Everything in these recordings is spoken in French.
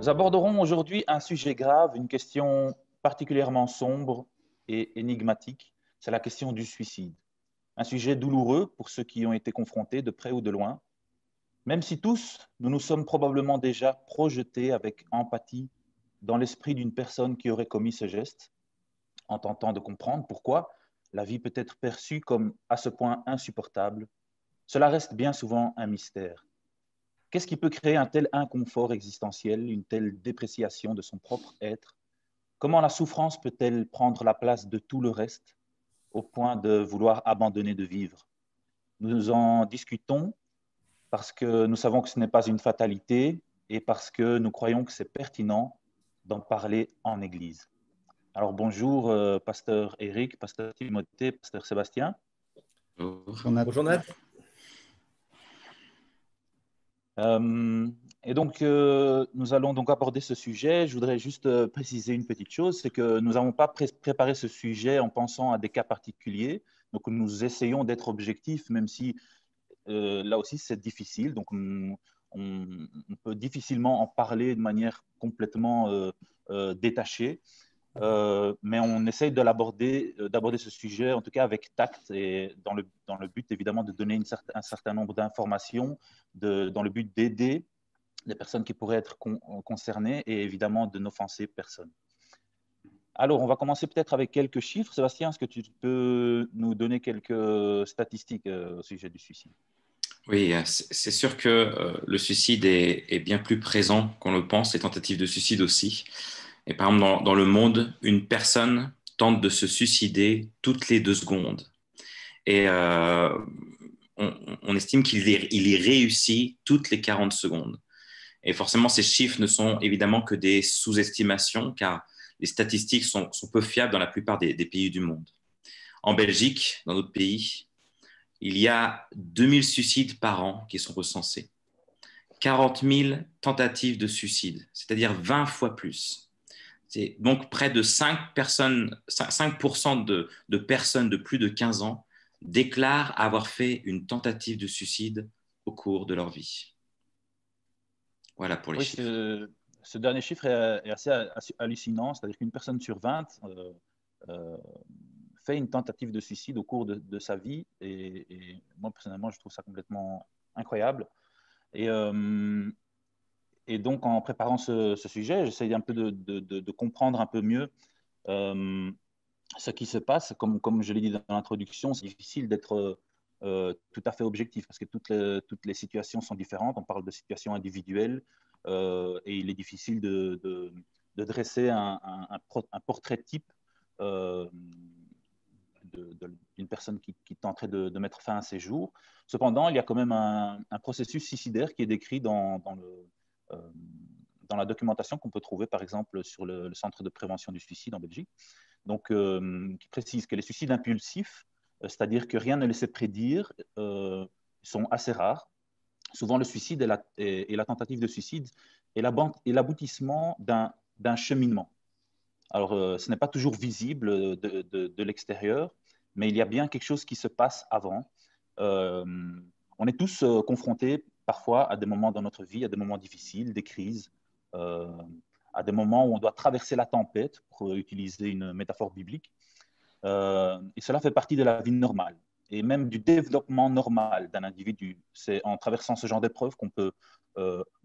Nous aborderons aujourd'hui un sujet grave, une question particulièrement sombre et énigmatique, c'est la question du suicide. Un sujet douloureux pour ceux qui y ont été confrontés de près ou de loin, même si tous, nous nous sommes probablement déjà projetés avec empathie dans l'esprit d'une personne qui aurait commis ce geste, en tentant de comprendre pourquoi la vie peut être perçue comme à ce point insupportable. Cela reste bien souvent un mystère. Qu'est-ce qui peut créer un tel inconfort existentiel, une telle dépréciation de son propre être? Comment la souffrance peut-elle prendre la place de tout le reste au point de vouloir abandonner de vivre? Nous en discutons parce que nous savons que ce n'est pas une fatalité et parce que nous croyons que c'est pertinent d'en parler en Église. Alors bonjour, pasteur Éric, pasteur Timothée, pasteur Sébastien. Bonjour Nat. Bonjour Nat. Euh, nous allons donc aborder ce sujet. Je voudrais juste préciser une petite chose, c'est que nous n'avons pas préparé ce sujet en pensant à des cas particuliers. Donc, nous essayons d'être objectifs, même si là aussi c'est difficile. Donc, on peut difficilement en parler de manière complètement détachée. Mais on essaye d'aborder ce sujet, en tout cas avec tact et dans le but évidemment de donner un certain nombre d'informations, dans le but d'aider les personnes qui pourraient être concernées et évidemment de n'offenser personne. Alors, on va commencer peut-être avec quelques chiffres. Sébastien, est-ce que tu peux nous donner quelques statistiques au sujet du suicide? Oui, c'est sûr que le suicide est bien plus présent qu'on le pense, les tentatives de suicide aussi. Et par exemple, dans le monde, une personne tente de se suicider toutes les 2 secondes. Et on estime qu'il y réussit toutes les 40 secondes. Et forcément, ces chiffres ne sont évidemment que des sous-estimations, car les statistiques sont peu fiables dans la plupart des pays du monde. En Belgique, dans notre pays, il y a 2000 suicides par an qui sont recensés. 40 000 tentatives de suicide, c'est-à-dire 20 fois plus. C'est donc près de 5% de personnes de plus de 15 ans déclarent avoir fait une tentative de suicide au cours de leur vie. Voilà pour les Oui, chiffres. ce dernier chiffre est assez hallucinant, c'est-à-dire qu'une personne sur 20 euh, fait une tentative de suicide au cours de sa vie. Et moi, personnellement, je trouve ça complètement incroyable. Et, euh, et donc, en préparant ce sujet, j'essaye un peu de comprendre un peu mieux euh, ce qui se passe. Comme je l'ai dit dans l'introduction, c'est difficile d'être tout à fait objectif parce que toutes les situations sont différentes. On parle de situations individuelles et il est difficile de dresser un portrait type euh, d'une personne qui tenterait de mettre fin à ses jours. Cependant, il y a quand même un processus suicidaire qui est décrit euh, dans la documentation qu'on peut trouver, par exemple, sur le Centre de prévention du suicide en Belgique, donc, qui précise que les suicides impulsifs, c'est-à-dire que rien ne laissait prédire, sont assez rares. Souvent, le suicide et la tentative de suicide est l'aboutissement d'un cheminement. Alors, ce n'est pas toujours visible de l'extérieur, mais il y a bien quelque chose qui se passe avant. Euh, on est tous confrontés parfois à des moments dans notre vie, à des moments difficiles, des crises, euh, à des moments où on doit traverser la tempête, pour utiliser une métaphore biblique. Et cela fait partie de la vie normale et même du développement normal d'un individu. C'est en traversant ce genre d'épreuves qu'on peut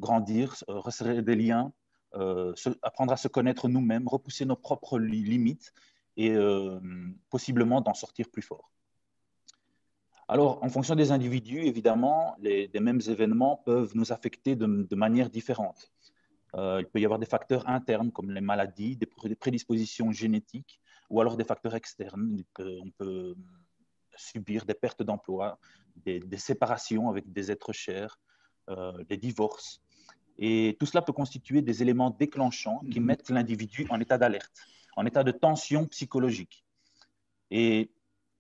grandir, resserrer des liens, apprendre à se connaître nous-mêmes, repousser nos propres limites et possiblement d'en sortir plus fort. Alors, en fonction des individus, évidemment, les mêmes événements peuvent nous affecter de manière différente. Il peut y avoir des facteurs internes comme les maladies, des prédispositions génétiques ou alors des facteurs externes. On peut subir des pertes d'emploi, des séparations avec des êtres chers, des divorces. Et tout cela peut constituer des éléments déclenchants qui mettent l'individu en état d'alerte, en état de tension psychologique. Et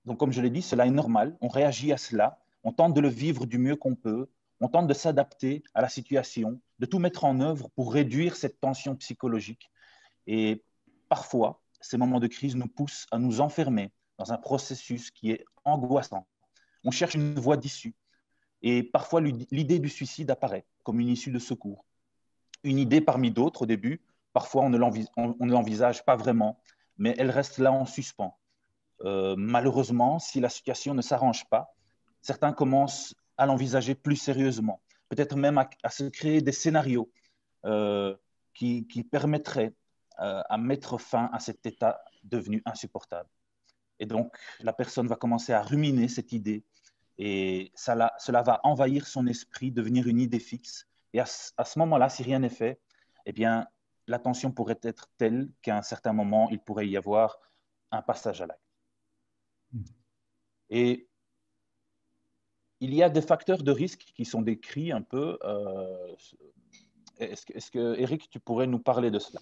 donc, comme je l'ai dit, cela est normal. On réagit à cela. On tente de le vivre du mieux qu'on peut. On tente de s'adapter à la situation, de tout mettre en œuvre pour réduire cette tension psychologique. Et parfois, ces moments de crise nous poussent à nous enfermer dans un processus qui est angoissant. On cherche une voie d'issue. Et parfois, l'idée du suicide apparaît comme une issue de secours. une idée parmi d'autres au début. Parfois, on ne l'envisage pas vraiment, mais elle reste là en suspens. Malheureusement, si la situation ne s'arrange pas, certains commencent à l'envisager plus sérieusement, peut-être même à se créer des scénarios qui permettraient à mettre fin à cet état devenu insupportable. Et donc, la personne va commencer à ruminer cette idée et cela va envahir son esprit, devenir une idée fixe. Et à ce moment-là, si rien n'est fait, eh bien, la tension pourrait être telle qu'à un certain moment, il pourrait y avoir un passage à l'acte. Et il y a des facteurs de risque qui sont décrits un peu. Est-ce que, Eric, tu pourrais nous parler de cela?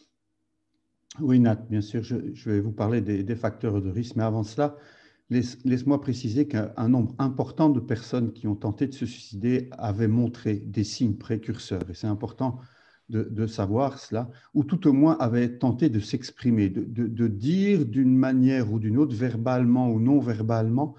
Oui, Nat, bien sûr, je vais vous parler des facteurs de risque, mais avant cela, laisse-moi préciser qu'un nombre important de personnes qui ont tenté de se suicider avaient montré des signes précurseurs, et c'est important de savoir cela, ou tout au moins avaient tenté de s'exprimer, de dire d'une manière ou d'une autre, verbalement ou non verbalement,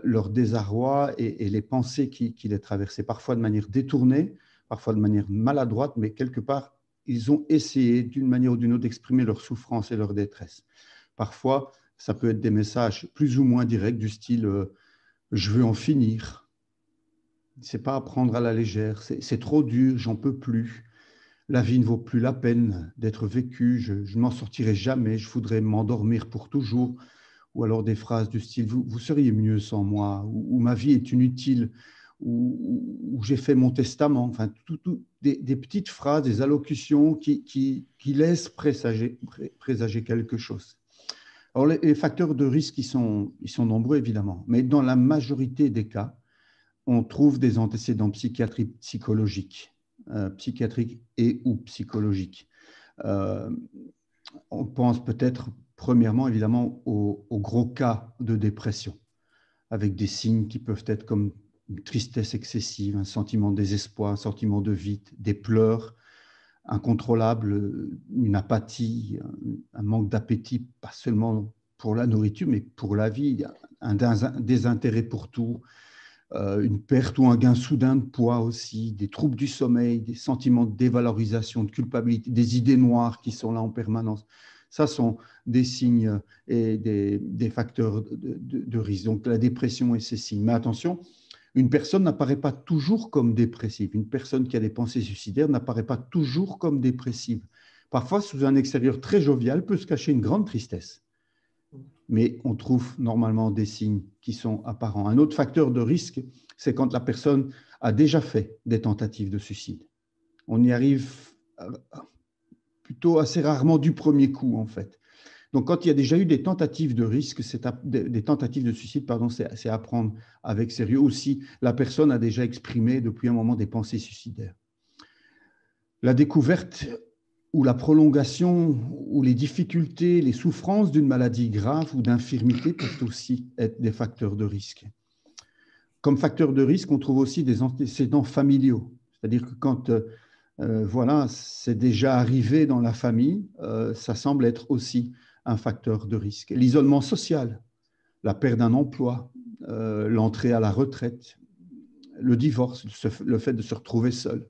leur désarroi et les pensées qui les traversaient, parfois de manière détournée, parfois de manière maladroite, mais quelque part, ils ont essayé d'une manière ou d'une autre d'exprimer leur souffrance et leur détresse. Parfois, ça peut être des messages plus ou moins directs du style je veux en finir. C'est pas à prendre à la légère, c'est trop dur, j'en peux plus. La vie ne vaut plus la peine d'être vécue, je ne m'en sortirai jamais, je voudrais m'endormir pour toujours. Ou alors des phrases du style vous seriez mieux sans moi, ou ma vie est inutile, ou j'ai fait mon testament. Enfin, des petites phrases, des allocutions qui laissent présager quelque chose. Alors, les facteurs de risque, ils sont nombreux, évidemment, mais dans la majorité des cas, on trouve des antécédents psychologiques et ou psychologiques. On pense peut-être, premièrement, évidemment, aux gros cas de dépression, avec des signes qui peuvent être comme une tristesse excessive, un sentiment de désespoir, un sentiment de vide, des pleurs incontrôlables, une apathie, un manque d'appétit, pas seulement pour la nourriture, mais pour la vie, un désintérêt pour tout, une perte ou un gain soudain de poids aussi, des troubles du sommeil, des sentiments de dévalorisation, de culpabilité, des idées noires qui sont là en permanence. Ça sont des signes et des facteurs de risque. Donc la dépression et ses signes. Mais attention, une personne n'apparaît pas toujours comme dépressive. Une personne qui a des pensées suicidaires n'apparaît pas toujours comme dépressive. Parfois, sous un extérieur très jovial, peut se cacher une grande tristesse. Mais on trouve normalement des signes qui sont apparents. Un autre facteur de risque, c'est quand la personne a déjà fait des tentatives de suicide. On y arrive plutôt assez rarement du premier coup, en fait. Donc, quand il y a déjà eu des tentatives de risque, des tentatives de suicide, pardon, c'est à prendre avec sérieux. Aussi, la personne a déjà exprimé depuis un moment des pensées suicidaires. La découverte ou la prolongation ou les difficultés, les souffrances d'une maladie grave ou d'infirmité peuvent aussi être des facteurs de risque. Comme facteur de risque, on trouve aussi des antécédents familiaux. C'est-à-dire que quand voilà, c'est déjà arrivé dans la famille, ça semble être aussi un facteur de risque. L'isolement social, la perte d'un emploi, l'entrée à la retraite, le divorce, le fait de se retrouver seul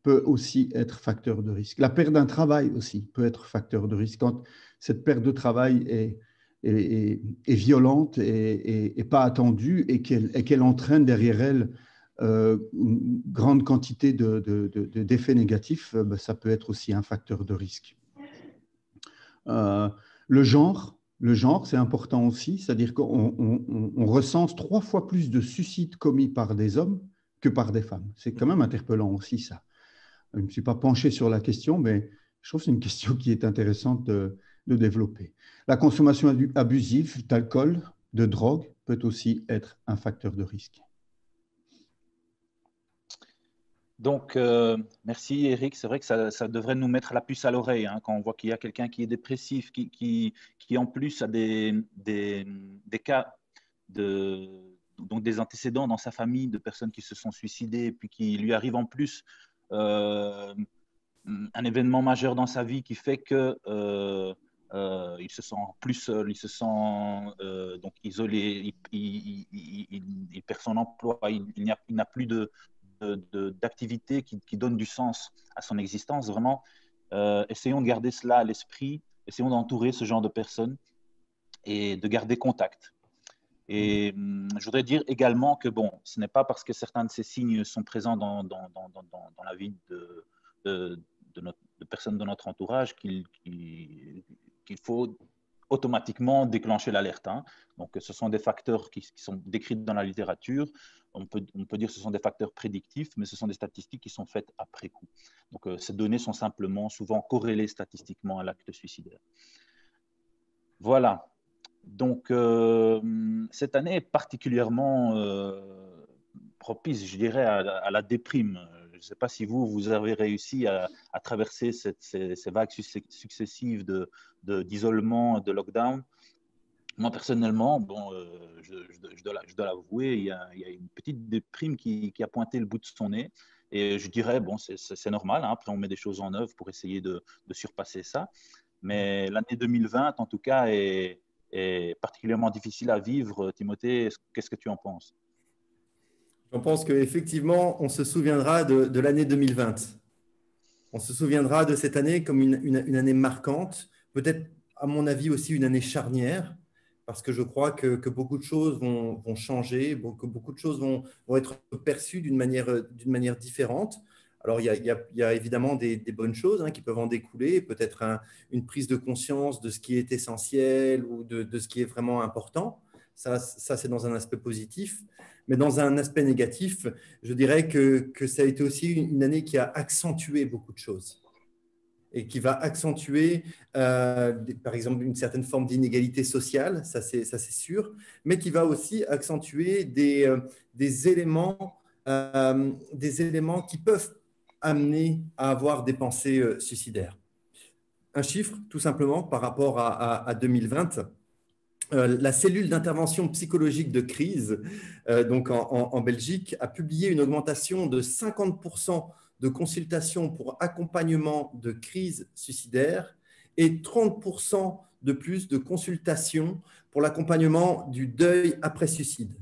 peut aussi être facteur de risque. La perte d'un travail aussi peut être facteur de risque. Quand cette perte de travail est violente et pas attendue et qu'elle entraîne derrière elle une grande quantité d'effets négatifs, ça peut être aussi un facteur de risque. Le genre, c'est important aussi, c'est-à-dire qu'on recense 3 fois plus de suicides commis par des hommes que par des femmes. C'est quand même interpellant aussi, ça. Je ne me suis pas penché sur la question, mais je trouve que c'est une question qui est intéressante de développer. La consommation abusive d'alcool, de drogue, peut aussi être un facteur de risque. Donc, merci Eric. C'est vrai que ça devrait nous mettre la puce à l'oreille hein, quand on voit qu'il y a quelqu'un qui est dépressif, qui en plus a des cas, donc des antécédents dans sa famille de personnes qui se sont suicidées, et puis qui lui arrive en plus un événement majeur dans sa vie qui fait que il se sent plus seul, il se sent donc isolé, il perd son emploi, il n'a plus d'activité qui donne du sens à son existence. Vraiment, essayons de garder cela à l'esprit, essayons d'entourer ce genre de personnes et de garder contact. Et je voudrais dire également que bon, ce n'est pas parce que certains de ces signes sont présents dans la vie de personnes de notre entourage qu'il faut automatiquement déclencher l'alerte. Hein. Donc, ce sont des facteurs qui sont décrits dans la littérature. On peut dire que ce sont des facteurs prédictifs, mais ce sont des statistiques qui sont faites après coup. Donc, ces données sont simplement souvent corrélées statistiquement à l'acte suicidaire. Voilà. Donc, cette année est particulièrement propice, je dirais, à la déprime. Je ne sais pas si vous avez réussi à traverser ces vagues successives d'isolement, de lockdown. Moi, personnellement, bon, je dois l'avouer, il y a une petite déprime qui a pointé le bout de son nez. Et je dirais, bon, c'est normal. Hein, après, on met des choses en œuvre pour essayer de surpasser ça. Mais l'année 2020, en tout cas, est particulièrement difficile à vivre. Timothée, qu'est-ce que tu en penses? Je pense qu'effectivement, on se souviendra de l'année 2020. On se souviendra de cette année comme une année marquante, peut-être, à mon avis, aussi une année charnière, parce que je crois que beaucoup de choses vont changer, que beaucoup de choses vont être perçues d'une manière différente. Alors, il y a évidemment des bonnes choses qui peuvent en découler, peut-être une prise de conscience de ce qui est essentiel ou de ce qui est vraiment important. Ça c'est dans un aspect positif. Mais dans un aspect négatif, je dirais que ça a été aussi une année qui a accentué beaucoup de choses et qui va accentuer, par exemple, une certaine forme d'inégalité sociale, ça c'est sûr, mais qui va aussi accentuer des éléments qui peuvent amener à avoir des pensées suicidaires. Un chiffre, tout simplement, par rapport à 2020. La cellule d'intervention psychologique de crise, donc en Belgique, a publié une augmentation de 50% de consultations pour accompagnement de crise suicidaire et 30% de plus de consultations pour l'accompagnement du deuil après suicide.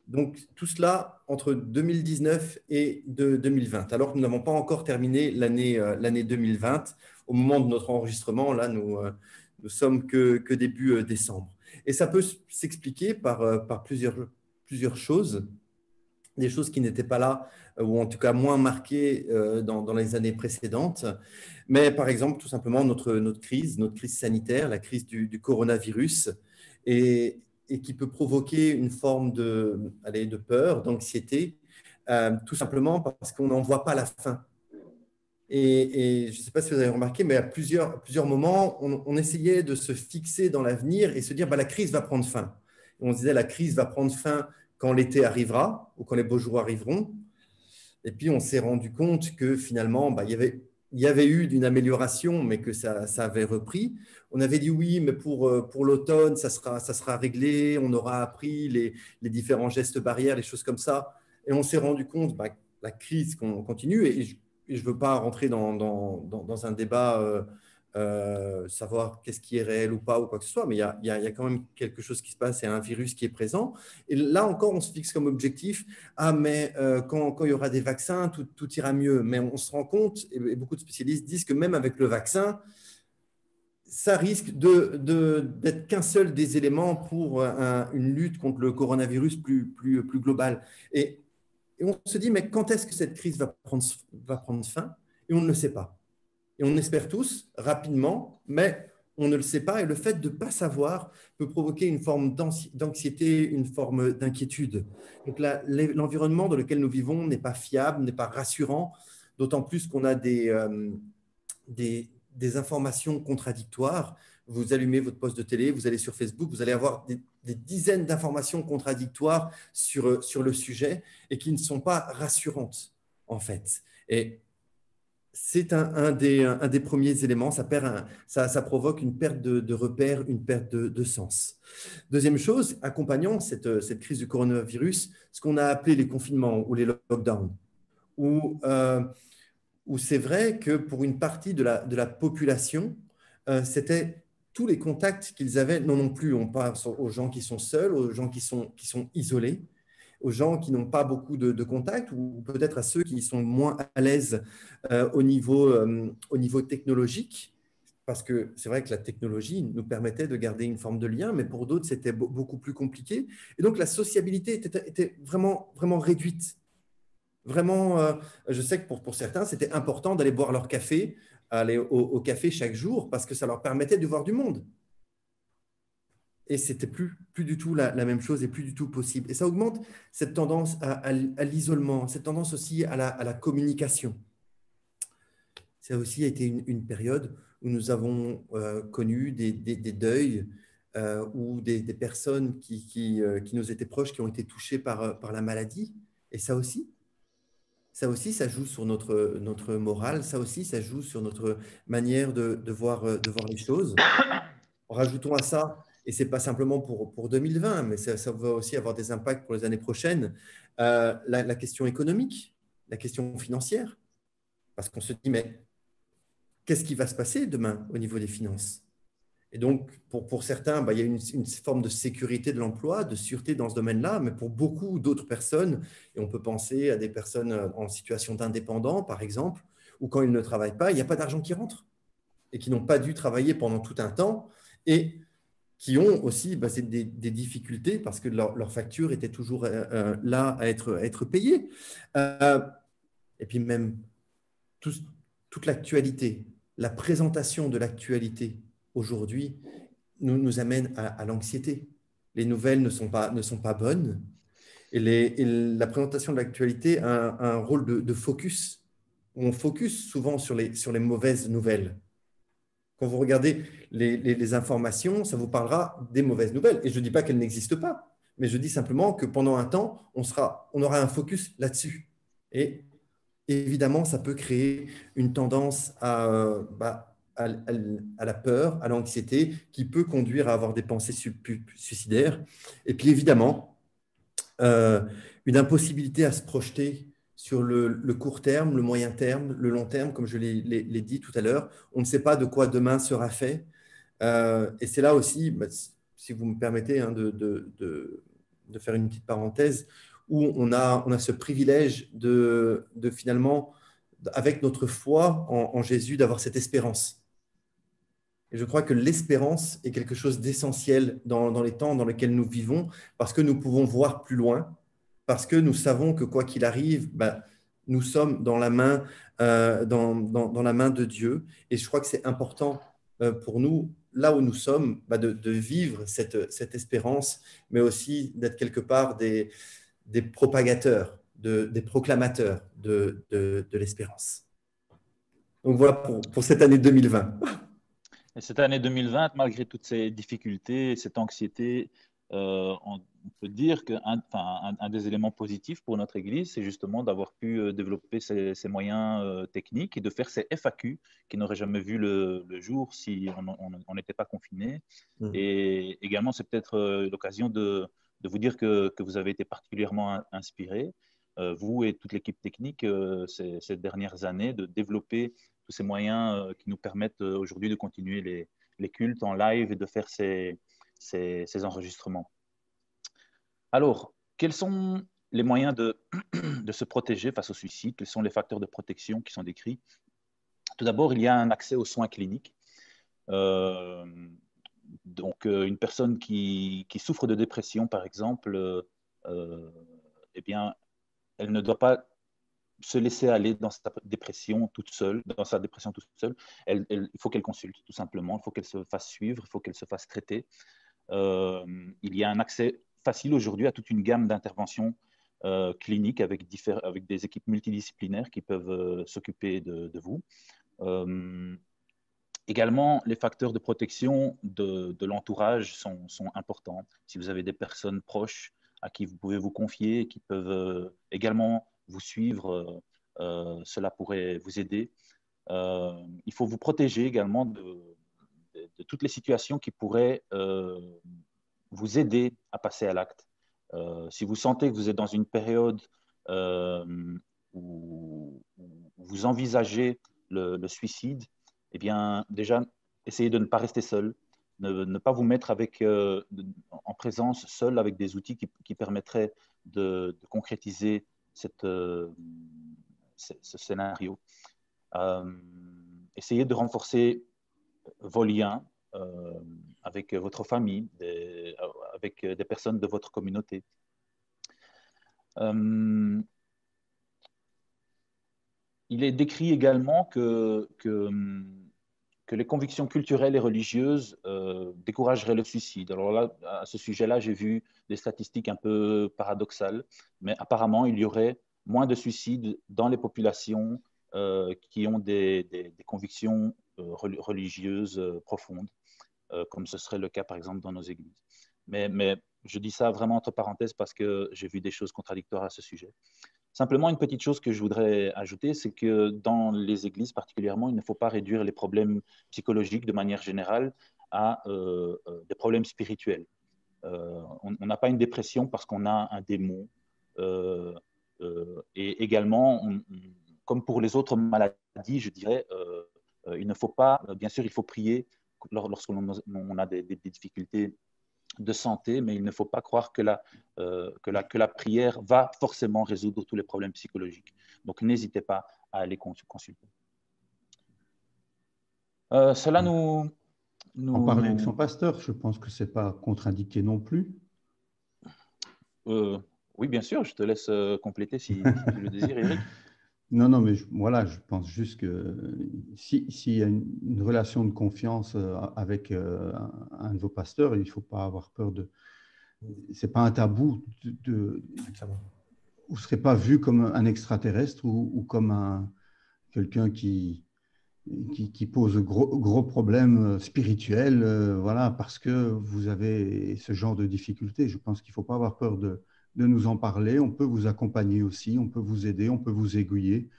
Donc, tout cela entre 2019 et 2020, alors que nous n'avons pas encore terminé l'année 2020. Au moment de notre enregistrement, là, nous sommes que début décembre. Et ça peut s'expliquer par plusieurs choses, des choses qui n'étaient pas là, ou en tout cas moins marquées dans les années précédentes. Mais par exemple, tout simplement, notre crise sanitaire, la crise du coronavirus, et qui peut provoquer une forme de peur, d'anxiété, tout simplement parce qu'on n'en voit pas la fin. Et je ne sais pas si vous avez remarqué, mais à plusieurs moments, on essayait de se fixer dans l'avenir et se dire la crise va prendre fin. Et on se disait la crise va prendre fin quand l'été arrivera ou quand les beaux jours arriveront. Et puis, on s'est rendu compte que finalement, il y avait eu une amélioration, mais que ça avait repris. On avait dit oui, mais pour l'automne, ça sera réglé, on aura appris les différents gestes barrières, les choses comme ça. Et on s'est rendu compte que la crise continue. Et je ne veux pas rentrer dans un débat, savoir qu'est-ce qui est réel ou pas ou quoi que ce soit, mais il y a quand même quelque chose qui se passe, il y a un virus qui est présent. Et là encore, on se fixe comme objectif, mais quand il y aura des vaccins, tout ira mieux. Mais on se rend compte, et beaucoup de spécialistes disent que même avec le vaccin, ça risque d'être qu'un seul des éléments pour une lutte contre le coronavirus plus globale. Et on se dit, mais quand est-ce que cette crise va prendre fin? Et on ne le sait pas. Et on espère tous rapidement, mais on ne le sait pas. Et le fait de ne pas savoir peut provoquer une forme d'anxiété, une forme d'inquiétude. Donc l'environnement dans lequel nous vivons n'est pas fiable, n'est pas rassurant, d'autant plus qu'on a des informations contradictoires. Vous allumez votre poste de télé, vous allez sur Facebook, vous allez avoir des dizaines d'informations contradictoires sur le sujet et qui ne sont pas rassurantes, en fait. Et c'est un des premiers éléments, ça provoque une perte de repères, une perte de sens. Deuxième chose, accompagnant cette crise du coronavirus, ce qu'on a appelé les confinements ou les lockdowns, où c'est vrai que pour une partie de la population, c'était tous les contacts qu'ils avaient, non plus, on pense aux gens qui sont seuls, aux gens qui sont isolés. aux gens qui n'ont pas beaucoup de contacts ou peut-être à ceux qui sont moins à l'aise au niveau technologique. Parce que c'est vrai que la technologie nous permettait de garder une forme de lien, mais pour d'autres, c'était beaucoup plus compliqué. Et donc, la sociabilité était vraiment, vraiment réduite. Vraiment, je sais que pour certains, c'était important d'aller boire leur café, aller au café chaque jour, parce que ça leur permettait de voir du monde. Et c'était plus du tout la même chose et plus du tout possible. Et ça augmente cette tendance à l'isolement, cette tendance aussi à la communication. Ça aussi a été une période où nous avons connu des deuils ou des personnes qui nous étaient proches, qui ont été touchées par la maladie. Et ça aussi, ça joue sur notre morale, ça aussi, ça joue sur notre manière de voir les choses. Rajoutons à ça, et ce n'est pas simplement pour 2020, mais ça va aussi avoir des impacts pour les années prochaines, la question économique, la question financière. Parce qu'on se dit, mais qu'est-ce qui va se passer demain au niveau des finances? Et donc, pour certains, il y a une forme de sécurité de l'emploi, de sûreté dans ce domaine-là, mais pour beaucoup d'autres personnes, et on peut penser à des personnes en situation d'indépendant, par exemple, où quand ils ne travaillent pas, il n'y a pas d'argent qui rentre et qui n'ont pas dû travailler pendant tout un temps et qui ont aussi des difficultés parce que leur facture était toujours là à être payée. Et puis même toute l'actualité, la présentation de l'actualité aujourd'hui nous amène à l'anxiété. Les nouvelles ne sont pas bonnes et la présentation de l'actualité a un rôle de focus. On focus souvent sur les mauvaises nouvelles. Quand vous regardez les informations, ça vous parlera des mauvaises nouvelles. Et je ne dis pas qu'elles n'existent pas, mais je dis simplement que pendant un temps, on aura un focus là-dessus. Et évidemment, ça peut créer une tendance à la peur, à l'anxiété, qui peut conduire à avoir des pensées suicidaires. Et puis évidemment, une impossibilité à se projeter sur le court terme, le moyen terme, le long terme, comme je l'ai dit tout à l'heure. On ne sait pas de quoi demain sera fait. Et c'est là aussi, si vous me permettez de faire une petite parenthèse, où on a ce privilège de finalement, avec notre foi en Jésus, d'avoir cette espérance. Et je crois que l'espérance est quelque chose d'essentiel dans les temps dans lesquels nous vivons, parce que nous pouvons voir plus loin, parce que nous savons que quoi qu'il arrive, nous sommes dans la main, dans la main de Dieu. Et je crois que c'est important pour nous, là où nous sommes, de vivre cette espérance, mais aussi d'être quelque part des propagateurs, des proclamateurs de l'espérance. Donc voilà pour cette année 2020. Et cette année 2020, malgré toutes ces difficultés, cette anxiété, on peut dire qu'un un des éléments positifs pour notre Église, c'est justement d'avoir pu développer ces moyens techniques et de faire ces FAQ qui n'auraient jamais vu le jour si on n'était pas confinés. Et également, c'est peut-être l'occasion de vous dire que vous avez été particulièrement inspirés, vous et toute l'équipe technique, ces dernières années, de développer tous ces moyens qui nous permettent aujourd'hui de continuer les cultes en live et de faire ces enregistrements. Alors, quels sont les moyens de se protéger face au suicide? Quels sont les facteurs de protection qui sont décrits? Tout d'abord, il y a un accès aux soins cliniques. Donc, une personne qui souffre de dépression, par exemple, eh bien, elle ne doit pas se laisser aller dans sa dépression toute seule. Il faut qu'elle consulte, tout simplement. Il faut qu'elle se fasse suivre, il faut qu'elle se fasse traiter. Il y a un accès facile aujourd'hui à toute une gamme d'interventions cliniques avec des équipes multidisciplinaires qui peuvent s'occuper de vous. Également, les facteurs de protection de l'entourage sont importants. Si vous avez des personnes proches à qui vous pouvez vous confier et qui peuvent également vous suivre, cela pourrait vous aider. Il faut vous protéger également de toutes les situations qui pourraient vous aider à passer à l'acte. Si vous sentez que vous êtes dans une période où vous envisagez le suicide, eh bien, déjà, essayez de ne pas rester seul, ne pas vous mettre en présence seul avec des outils qui permettraient de concrétiser ce scénario. Essayez de renforcer vos liens avec votre famille, avec des personnes de votre communauté. Il est décrit également que les convictions culturelles et religieuses décourageraient le suicide. Alors là, à ce sujet-là, j'ai vu des statistiques un peu paradoxales, mais apparemment, il y aurait moins de suicides dans les populations qui ont des convictions religieuses profondes, comme ce serait le cas, par exemple, dans nos églises. Mais je dis ça vraiment entre parenthèses parce que j'ai vu des choses contradictoires à ce sujet. Simplement, une petite chose que je voudrais ajouter, c'est que dans les églises particulièrement, il ne faut pas réduire les problèmes psychologiques de manière générale à des problèmes spirituels. On n'a pas une dépression parce qu'on a un démon. Et également, comme pour les autres maladies, je dirais, il ne faut pas, bien sûr, il faut prier lorsqu'on a des difficultés de santé, mais il ne faut pas croire que la prière va forcément résoudre tous les problèmes psychologiques. Donc, n'hésitez pas à aller consulter. Cela nous... En parler avec son pasteur, je pense que ce n'est pas contre-indiqué non plus. Oui, bien sûr, je te laisse compléter si tu le désires, Eric. Non, non, mais voilà, je pense juste que s'il y a une relation de confiance avec un de vos pasteurs, il ne faut pas avoir peur de... Ce n'est pas un tabou. Vous ne serez pas vu comme un extraterrestre ou comme quelqu'un qui pose gros problèmes spirituels, voilà, parce que vous avez ce genre de difficultés. Je pense qu'il ne faut pas avoir peur de nous en parler. On peut vous accompagner aussi, on peut vous aider, on peut vous aiguiller.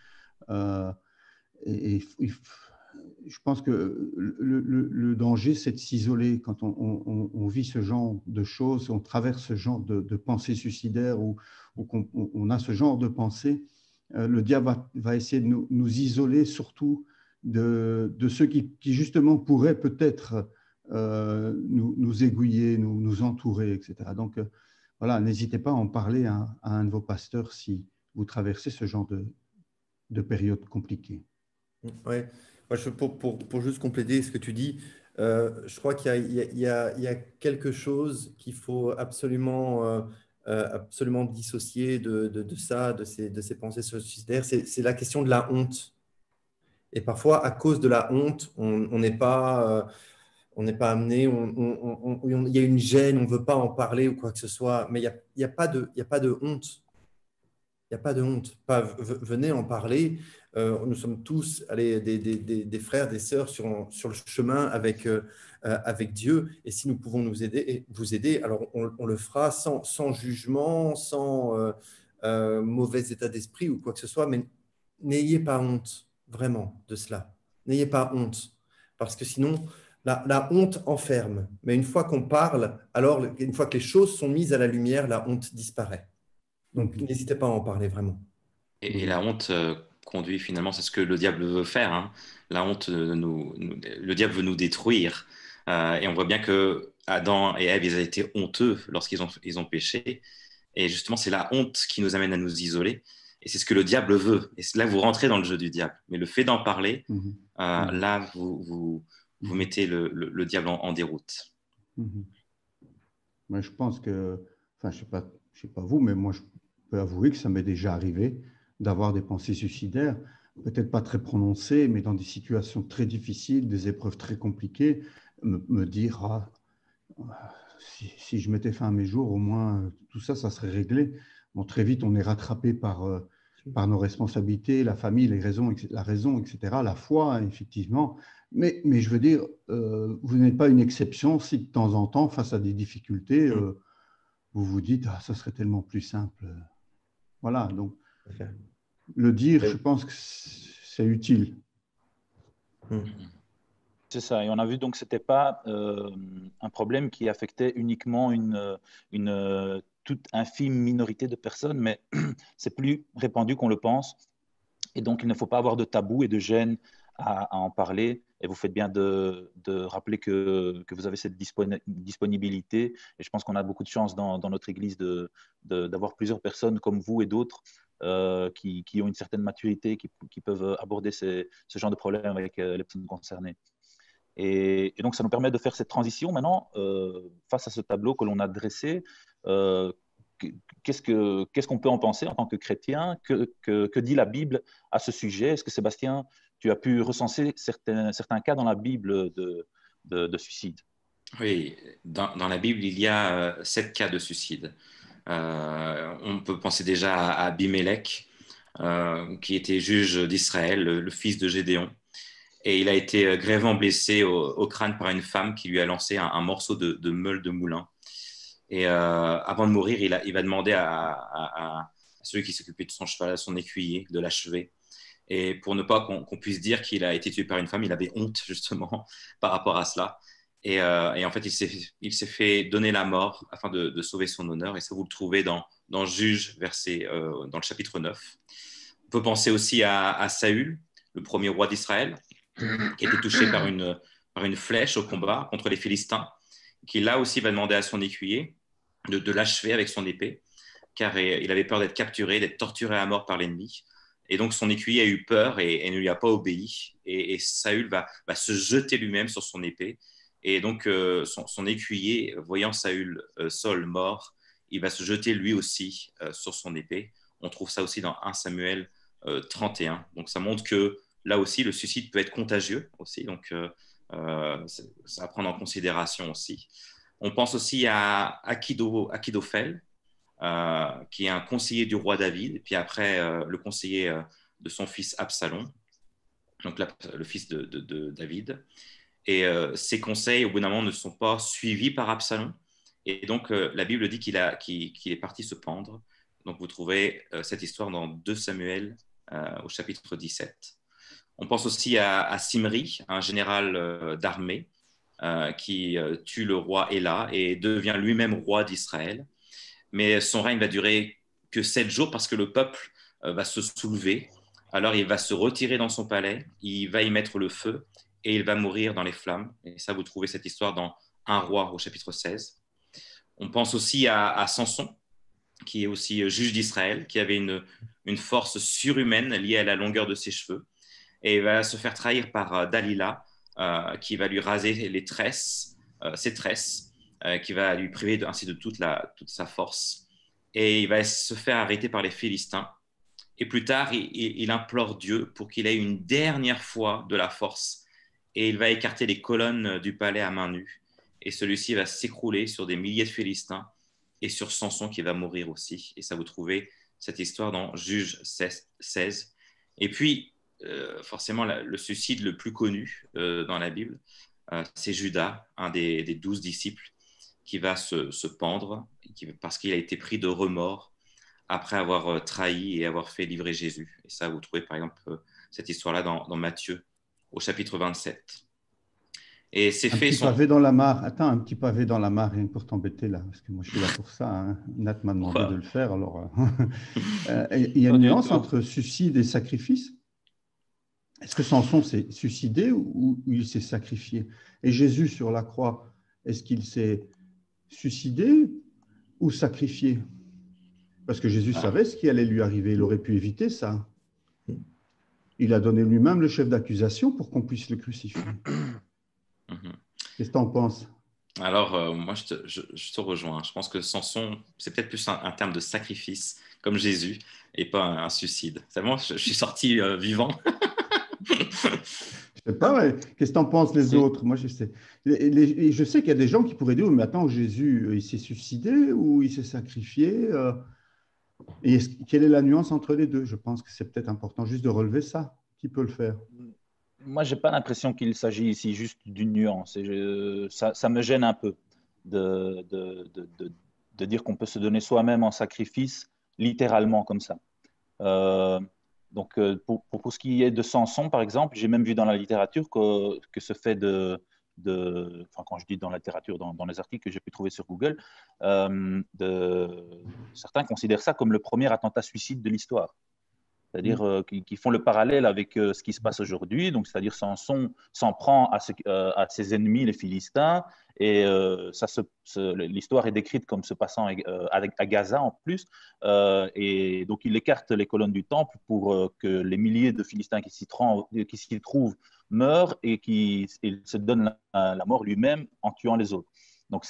Et je pense que le danger, c'est de s'isoler quand on vit ce genre de choses, on traverse ce genre de pensées suicidaires ou qu'on a ce genre de pensées. Le diable va essayer de nous isoler, surtout de ceux qui justement pourraient peut-être nous aiguiller, nous entourer, etc. Donc, voilà, n'hésitez pas à en parler à un de vos pasteurs si vous traversez ce genre de période compliquée. Ouais. Moi, pour juste compléter ce que tu dis, je crois qu'il y a quelque chose qu'il faut absolument dissocier de ça, de ces pensées suicidaires. C'est la question de la honte. Et parfois, à cause de la honte, on n'est pas amené, il y a une gêne, on ne veut pas en parler ou quoi que ce soit. Mais il n'y a pas de honte. Il n'y a pas de honte. Venez en parler. Nous sommes tous des frères, des sœurs sur le chemin avec Dieu. Et si nous pouvons vous aider, alors on le fera sans jugement, sans mauvais état d'esprit ou quoi que ce soit. Mais n'ayez pas honte, vraiment, de cela. N'ayez pas honte. Parce que sinon, la honte enferme. Mais une fois qu'on parle, alors une fois que les choses sont mises à la lumière, la honte disparaît. Donc, n'hésitez pas à en parler vraiment. Et la honte conduit finalement, c'est ce que le diable veut faire. Hein. La honte, le diable veut nous détruire. Et on voit bien que Adam et Ève, ils ont été honteux lorsqu'ils ont péché. Et justement, c'est la honte qui nous amène à nous isoler. Et c'est ce que le diable veut. Et là, vous rentrez dans le jeu du diable. Mais le fait d'en parler, là, vous mettez le diable en déroute. Moi, je pense que, enfin, je sais pas vous, mais moi, je peux avouer que ça m'est déjà arrivé d'avoir des pensées suicidaires, peut-être pas très prononcées, mais dans des situations très difficiles, des épreuves très compliquées, me dire, si je mettais fin à mes jours, au moins, tout ça, ça serait réglé. Bon, très vite, on est rattrapé par nos responsabilités, la famille, la raison, etc., la foi, effectivement. Mais je veux dire, vous n'êtes pas une exception si de temps en temps, face à des difficultés, vous vous dites, ça serait tellement plus simple. Voilà, donc le dire, je pense que c'est utile. C'est ça, et on a vu donc que ce n'était pas un problème qui affectait uniquement une toute infime minorité de personnes, mais c'est plus répandu qu'on le pense. Et donc, il ne faut pas avoir de tabou et de gêne à en parler. Et vous faites bien de rappeler que vous avez cette disponibilité. Et je pense qu'on a beaucoup de chance dans notre Église d'avoir plusieurs personnes comme vous et d'autres qui ont une certaine maturité, qui peuvent aborder ce genre de problème avec les personnes concernées. Et donc, ça nous permet de faire cette transition maintenant face à ce tableau que l'on a dressé. Qu'est-ce qu'on peut en penser en tant que chrétien? Que dit la Bible à ce sujet? Est-ce que Sébastien, tu as pu recenser certains cas dans la Bible de suicide? Oui, dans la Bible, il y a 7 cas de suicide. On peut penser déjà à Abimelech, qui était juge d'Israël, le fils de Gédéon. Et il a été grièvement blessé au crâne par une femme qui lui a lancé un morceau de meule de moulin. Et avant de mourir, il va demander à celui qui s'occupait de son cheval, à son écuyer, de l'achever. Et pour ne pas qu'on puisse dire qu'il a été tué par une femme, il avait honte justement par rapport à cela. Et en fait, il s'est fait donner la mort afin de sauver son honneur. Et ça, vous le trouvez dans Juge, dans le chapitre 9. On peut penser aussi à Saül, le premier roi d'Israël, qui a été touché par une flèche au combat contre les Philistins, qui là aussi va demander à son écuyer de l'achever avec son épée, car il avait peur d'être capturé, d'être torturé à mort par l'ennemi. Et donc son écuyer a eu peur et ne lui a pas obéi. Et Saül va se jeter lui-même sur son épée. Et donc son écuyer, voyant Saül mort, il va se jeter lui aussi sur son épée. On trouve ça aussi dans 1 Samuel 31. Donc ça montre que là aussi, le suicide peut être contagieux aussi. Donc ça à prendre en considération aussi. On pense aussi à Achitophel, qui est un conseiller du roi David, et puis après le conseiller de son fils Absalom, donc là, le fils de David. Et ses conseils, au bout d'un moment, ne sont pas suivis par Absalom. Et donc, la Bible dit qu'il est parti se pendre. Donc, vous trouvez cette histoire dans 2 Samuel au chapitre 17. On pense aussi à Simri, un général d'armée qui tue le roi Éla et devient lui-même roi d'Israël. Mais son règne va durer que 7 jours parce que le peuple va se soulever. Alors il va se retirer dans son palais, il va y mettre le feu et il va mourir dans les flammes. Et ça, vous trouvez cette histoire dans 1 roi au chapitre 16. On pense aussi à Samson, qui est aussi juge d'Israël, qui avait une force surhumaine liée à la longueur de ses cheveux. Et il va se faire trahir par Dalila, qui va lui raser ses tresses, qui va lui priver ainsi de toute sa force. Et il va se faire arrêter par les Philistins. Et plus tard, il implore Dieu pour qu'il ait une dernière fois de la force. Et il va écarter les colonnes du palais à main nue. Et celui-ci va s'écrouler sur des milliers de Philistins et sur Samson qui va mourir aussi. Et ça, vous trouvez cette histoire dans Juge 16. Et puis, forcément, le suicide le plus connu dans la Bible, c'est Judas, un des 12 disciples, qui va se pendre parce qu'il a été pris de remords après avoir trahi et avoir fait livrer Jésus. Et ça, vous trouvez par exemple cette histoire-là dans Matthieu, au chapitre 27. Et ces faits sont... pavé dans la mare. Attends, un petit pavé dans la mare, rien que pour t'embêter là, parce que moi je suis là pour ça. Hein. Nat m'a demandé de le faire, alors... il y a une nuance entre suicide et sacrifice. Est-ce que Samson s'est suicidé ou il s'est sacrifié? Et Jésus sur la croix, est-ce qu'il s'est suicidé ou sacrifié? Parce que Jésus savait ce qui allait lui arriver, il aurait pu éviter ça. Il a donné lui-même le chef d'accusation pour qu'on puisse le crucifier. Qu'est-ce que tu en penses? Alors, moi, je te rejoins. Je pense que Samson, c'est peut-être plus un terme de sacrifice, comme Jésus, et pas un suicide. C'est bon, je suis sorti vivant. Je sais pas, ouais. Qu'est-ce que tu en penses les autres? Moi, je sais. Je sais qu'il y a des gens qui pourraient dire, mais attends, Jésus, il s'est suicidé ou il s'est sacrifié et quelle est la nuance entre les deux? Je pense que c'est peut-être important juste de relever ça. Qui peut le faire? Moi, je n'ai pas l'impression qu'il s'agit ici juste d'une nuance. Et ça me gêne un peu de dire qu'on peut se donner soi-même en sacrifice, littéralement comme ça. Donc, pour ce qui est de Samson, par exemple, j'ai même vu dans la littérature que ce fait enfin, quand je dis dans la littérature, dans les articles que j'ai pu trouver sur Google, certains considèrent ça comme le premier attentat suicide de l'histoire. c'est-à-dire qui font le parallèle avec ce qui se passe aujourd'hui. Donc, c'est-à-dire Samson s'en prend à ses ennemis, les Philistins, et l'histoire est décrite comme se passant à Gaza en plus. Et donc, il écarte les colonnes du temple pour que les milliers de Philistins qui s'y trouvent meurent et qu'il se donne la mort lui-même en tuant les autres. Donc,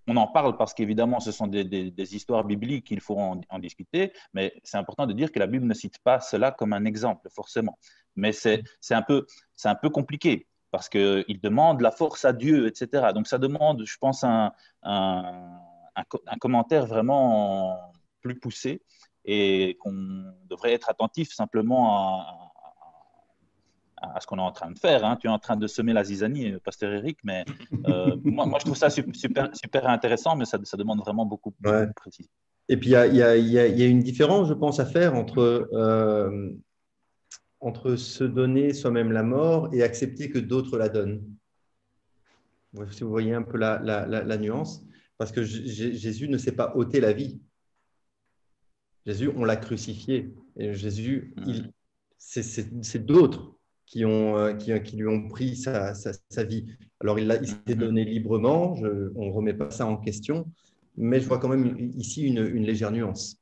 on en parle parce qu'évidemment, ce sont des histoires bibliques, il faut en discuter, mais c'est important de dire que la Bible ne cite pas cela comme un exemple, forcément. Mais c'est un peu compliqué parce qu'il demande la force à Dieu, etc. Donc, ça demande, je pense, un commentaire vraiment plus poussé et qu'on devrait être attentif simplement à ce qu'on est en train de faire. Hein. Tu es en train de semer la zizanie, pasteur Eric, mais moi, je trouve ça super intéressant, mais ça demande vraiment beaucoup de précision. Et puis, il y a une différence, je pense, à faire entre se donner soi-même la mort et accepter que d'autres la donnent. Si vous voyez un peu la nuance, parce que Jésus ne s'est pas ôté la vie. Jésus, on l'a crucifié. Et Jésus, c'est d'autres qui lui ont pris sa vie. Alors, il s'est donné librement, on ne remet pas ça en question, mais je vois quand même ici une légère nuance.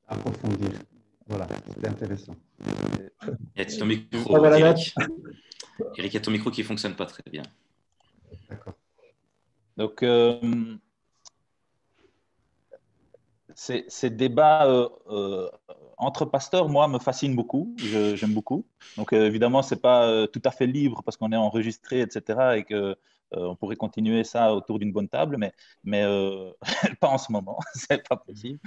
Approfondir. Voilà, c'est intéressant. Il y a ton micro, Eric. Eric, il y a ton micro qui ne fonctionne pas très bien. D'accord. Donc, ces débats entre pasteurs, moi, me fascinent beaucoup. J'aime beaucoup. Donc, évidemment, ce n'est pas tout à fait libre parce qu'on est enregistré, etc. et qu'on pourrait continuer ça autour d'une bonne table, mais pas en ce moment. Ce n'est pas possible.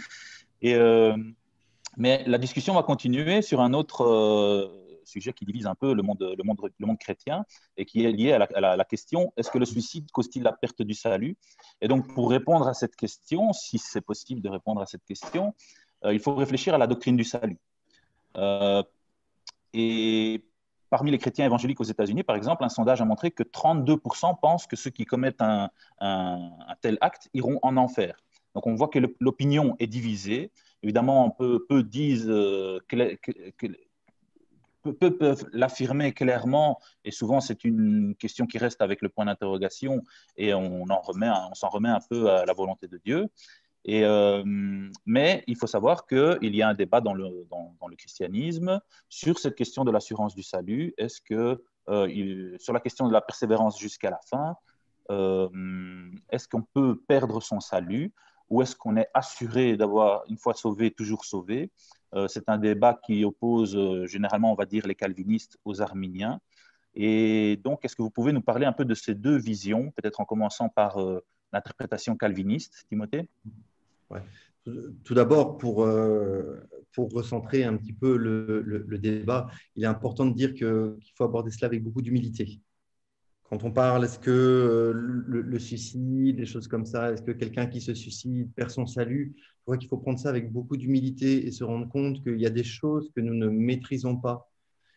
Mais la discussion va continuer sur un autre sujet qui divise un peu le monde chrétien et qui est lié à la question est-ce que le suicide cause-t-il la perte du salut? Et donc, pour répondre à cette question, si c'est possible de répondre à cette question, il faut réfléchir à la doctrine du salut. Et parmi les chrétiens évangéliques aux États-Unis, par exemple, un sondage a montré que 32% pensent que ceux qui commettent un tel acte iront en enfer. Donc, on voit que l'opinion est divisée. Évidemment, peu disent peuvent l'affirmer clairement, et souvent c'est une question qui reste avec le point d'interrogation, et on s'en remet un peu à la volonté de Dieu. Mais il faut savoir qu'il y a un débat dans le christianisme sur cette question de l'assurance du salut. Est-ce que sur la question de la persévérance jusqu'à la fin, est-ce qu'on peut perdre son salut? Ou est-ce qu'on est assuré d'avoir, une fois sauvé, toujours sauvé? C'est un débat qui oppose généralement, on va dire, les calvinistes aux arminiens. Et donc, est-ce que vous pouvez nous parler un peu de ces deux visions, peut-être en commençant par l'interprétation calviniste, Timothée? Ouais. Tout d'abord, pour recentrer un petit peu le débat, il est important de dire qu'il faut aborder cela avec beaucoup d'humilité. Quand on parle, est-ce que le suicide, des choses comme ça, est-ce que quelqu'un qui se suicide perd son salut? Je crois qu'il faut prendre ça avec beaucoup d'humilité et se rendre compte qu'il y a des choses que nous ne maîtrisons pas.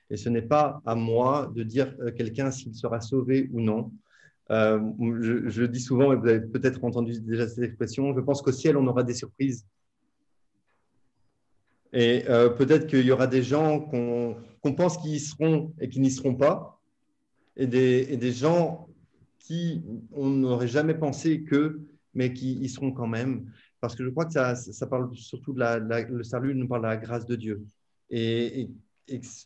Et ce n'est pas à moi de dire quelqu'un s'il sera sauvé ou non. Je dis souvent, et vous avez peut-être entendu déjà cette expression, je pense qu'au ciel, on aura des surprises. Et peut-être qu'il y aura des gens qu'on pense qu'ils y seront et qui n'y seront pas. Et des gens qui on n'aurait jamais pensé mais qui y seront quand même. Parce que je crois que ça parle surtout le salut nous parle de la grâce de Dieu. Et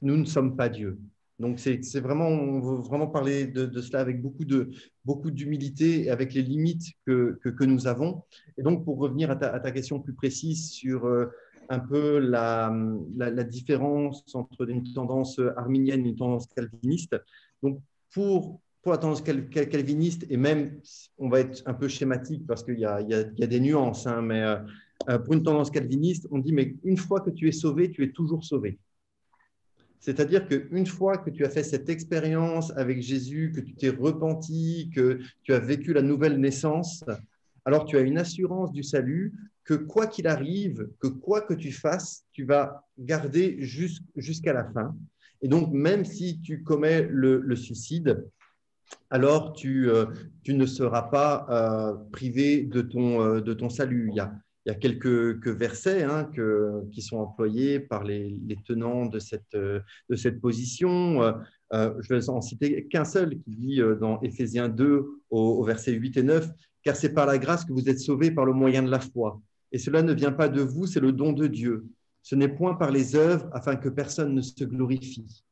nous ne sommes pas Dieu. Donc, c'est vraiment, on veut vraiment parler de cela avec beaucoup d'humilité et avec les limites que nous avons. Et donc, pour revenir à ta question plus précise sur un peu la différence entre une tendance arminienne et une tendance calviniste. Donc, pour la tendance calviniste, et même, on va être un peu schématique parce qu'il y a des nuances, hein, mais pour une tendance calviniste, on dit, mais une fois que tu es sauvé, tu es toujours sauvé. C'est-à-dire qu'une fois que tu as fait cette expérience avec Jésus, que tu t'es repenti, que tu as vécu la nouvelle naissance, alors tu as une assurance du salut que quoi qu'il arrive, que quoi que tu fasses, tu vas garder jusqu'à la fin. Et donc, même si tu commets le suicide, alors tu ne seras pas privé de ton salut. il y a quelques versets qui sont employés par les tenants de cette position. Je vais en citer qu'un seul qui dit dans Éphésiens 2 au verset 8 et 9, « Car c'est par la grâce que vous êtes sauvés par le moyen de la foi. Et cela ne vient pas de vous, c'est le don de Dieu. Ce n'est point par les œuvres afin que personne ne se glorifie. »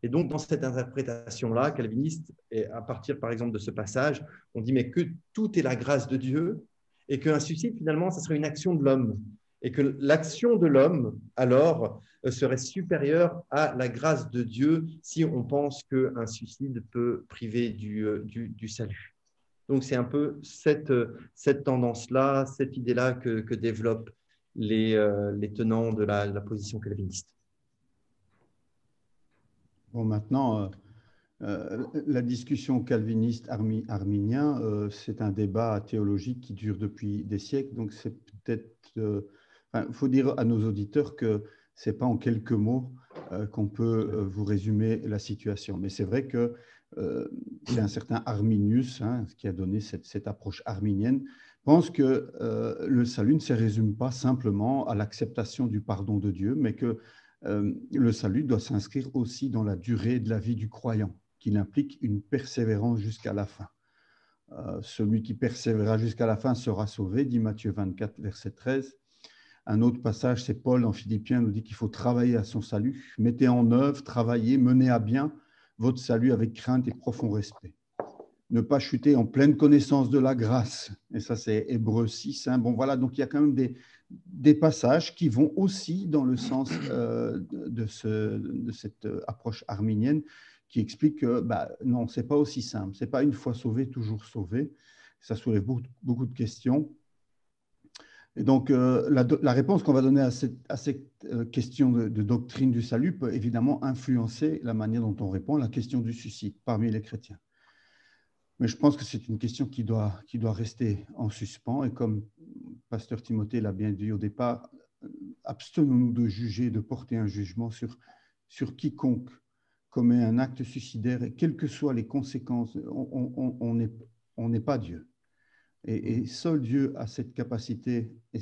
Et donc, dans cette interprétation-là, calviniste, et à partir, par exemple, de ce passage, on dit mais que tout est la grâce de Dieu et qu'un suicide, finalement, ce serait une action de l'homme. Et que l'action de l'homme, alors, serait supérieure à la grâce de Dieu si on pense qu'un suicide peut priver du salut. Donc, c'est un peu cette tendance-là, cette idée-là que développent les tenants de la position calviniste. Bon, maintenant, la discussion calviniste-arminien, c'est un débat théologique qui dure depuis des siècles. Donc, c'est peut-être. Il faut dire à nos auditeurs que ce n'est pas en quelques mots qu'on peut vous résumer la situation. Mais c'est vrai que c'est un certain Arminius qui a donné cette approche arminienne, pense que le salut ne se résume pas simplement à l'acceptation du pardon de Dieu, mais que le salut doit s'inscrire aussi dans la durée de la vie du croyant, qu'il implique une persévérance jusqu'à la fin. Celui qui persévérera jusqu'à la fin sera sauvé, dit Matthieu 24, verset 13. Un autre passage, c'est Paul en Philippiens, nous dit qu'il faut travailler à son salut. Mettez en œuvre, travaillez, menez à bien votre salut avec crainte et profond respect. Ne pas chuter en pleine connaissance de la grâce. Et ça, c'est Hébreux 6. Bon, voilà, donc il y a quand même des passages qui vont aussi dans le sens de cette approche arminienne qui explique que non, ce n'est pas aussi simple. Ce n'est pas une fois sauvé, toujours sauvé. Ça soulève beaucoup de questions. Et donc, la réponse qu'on va donner à cette question de doctrine du salut peut évidemment influencer la manière dont on répond à la question du suicide parmi les chrétiens. Mais je pense que c'est une question qui doit rester en suspens. Et comme Pasteur Timothée l'a bien dit au départ, abstenons-nous de juger, de porter un jugement sur quiconque commet un acte suicidaire, et quelles que soient les conséquences, on n'est pas Dieu. Et seul Dieu a cette capacité et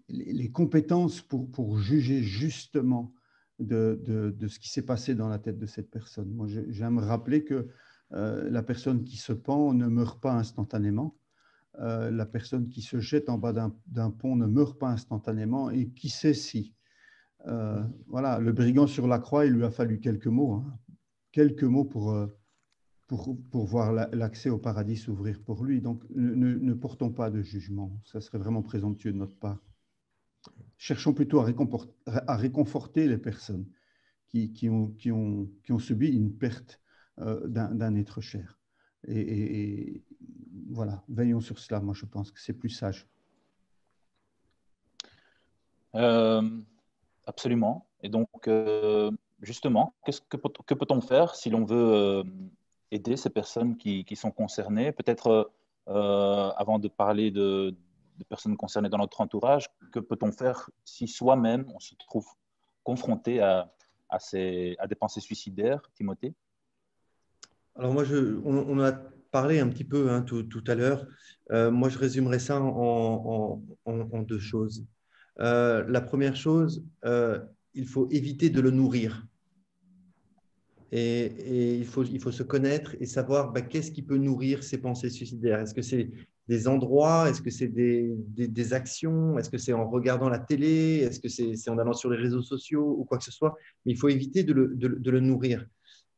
les compétences pour juger justement de ce qui s'est passé dans la tête de cette personne. Moi, j'aime rappeler que la personne qui se pend ne meurt pas instantanément. La personne qui se jette en bas d'un pont ne meurt pas instantanément. Et qui sait si voilà, le brigand sur la croix, il lui a fallu quelques mots pour voir l'accès au paradis s'ouvrir pour lui. Donc, ne portons pas de jugement. Ça serait vraiment présomptueux de notre part. Cherchons plutôt à réconforter les personnes qui ont subi une perte d'un être cher. Et voilà, veillons sur cela. Moi, je pense que c'est plus sage. Absolument. Et donc, justement, que peut-on faire si l'on veut aider ces personnes qui sont concernées? Peut-être, avant de parler de personnes concernées dans notre entourage, que peut-on faire si soi-même on se trouve confronté à des pensées suicidaires, Timothée? Alors moi, on a parlé un petit peu tout à l'heure. Moi, je résumerai ça en deux choses. La première chose, il faut éviter de le nourrir. Et il faut se connaître et savoir qu'est-ce qui peut nourrir ces pensées suicidaires. Est-ce que c'est des endroits? Est-ce que c'est des actions? Est-ce que c'est en regardant la télé? Est-ce que c'est en allant sur les réseaux sociaux ou quoi que ce soit? Mais il faut éviter de le nourrir.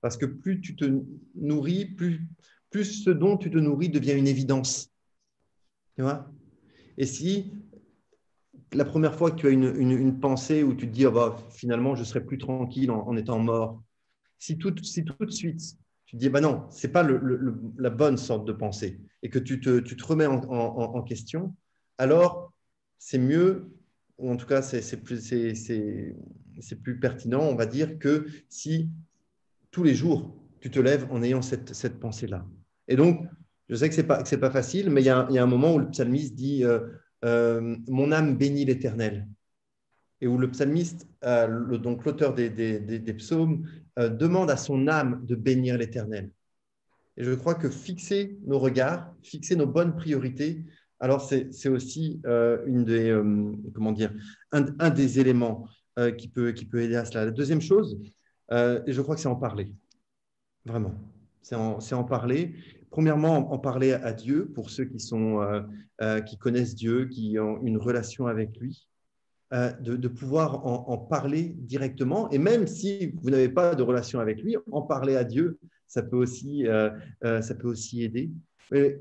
Parce que plus tu te nourris, plus ce dont tu te nourris devient une évidence. Tu vois? Et si la première fois que tu as une pensée où tu te dis finalement, je serai plus tranquille en étant mort, si tout de suite, tu te dis non, ce n'est pas la bonne sorte de pensée et que tu te remets en question, alors c'est mieux, ou en tout cas c'est plus pertinent, on va dire, que si tous les jours, tu te lèves en ayant cette pensée-là. Et donc, je sais que ce n'est pas facile, mais il y a un moment où le psalmiste dit mon âme bénit l'Éternel. Et où le psalmiste, donc l'auteur des psaumes, demande à son âme de bénir l'Éternel. Et je crois que fixer nos regards, fixer nos bonnes priorités alors c'est aussi comment dire, un des éléments qui peut aider à cela. La deuxième chose, et je crois que c'est en parler, vraiment. C'est en parler. Premièrement, en parler à Dieu pour ceux qui connaissent Dieu, qui ont une relation avec lui. De pouvoir en parler directement. Et même si vous n'avez pas de relation avec lui, en parler à Dieu, ça peut aussi aider. Mais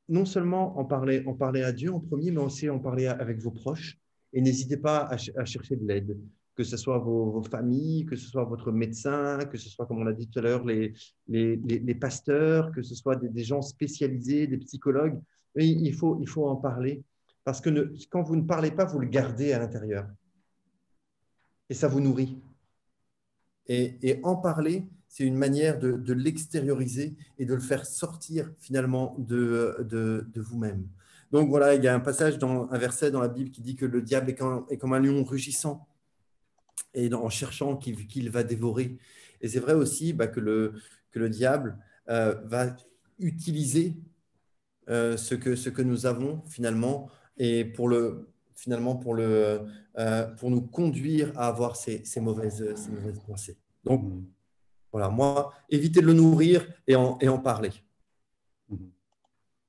non seulement en parler à Dieu en premier, mais aussi en parler avec vos proches. Et n'hésitez pas à chercher de l'aide, que ce soit vos familles, que ce soit votre médecin, que ce soit, comme on l'a dit tout à l'heure, les pasteurs, que ce soit des gens spécialisés, des psychologues. Et il faut en parler. Parce que quand vous ne parlez pas, vous le gardez à l'intérieur. Et ça vous nourrit. Et en parler, c'est une manière de l'extérioriser et de le faire sortir finalement de vous-même. Donc voilà, il y a un passage, un verset dans la Bible qui dit que le diable est comme un lion rugissant et en cherchant qu'il va dévorer. Et c'est vrai aussi que le diable va utiliser ce que nous avons finalement et pour nous conduire à avoir ces mauvaises pensées. Donc, voilà, moi, évitez de le nourrir et en parler.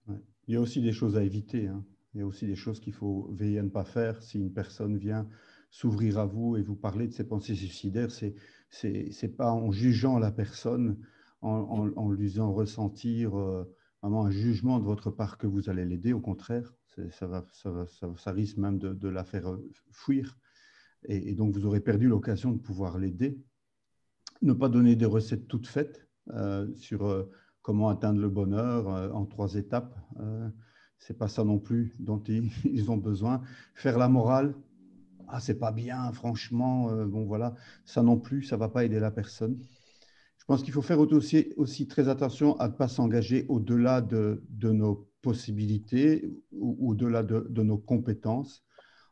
Ouais. Il y a aussi des choses à éviter, hein. Il y a aussi des choses qu'il faut veiller à ne pas faire. Si une personne vient s'ouvrir à vous et vous parler de ses pensées suicidaires, c'est pas en jugeant la personne, en lui faisant ressentir vraiment un jugement de votre part que vous allez l'aider. Au contraire, ça risque même de la faire fuir. Et donc, vous aurez perdu l'occasion de pouvoir l'aider. Ne pas donner des recettes toutes faites sur comment atteindre le bonheur en 3 étapes. C'est pas ça non plus dont ils ont besoin. Faire la morale, ah, c'est pas bien, franchement, bon voilà, ça non plus, ça va pas aider la personne. Je pense qu'il faut faire aussi très attention à ne pas s'engager au-delà de nos possibilités ou au-delà de nos compétences.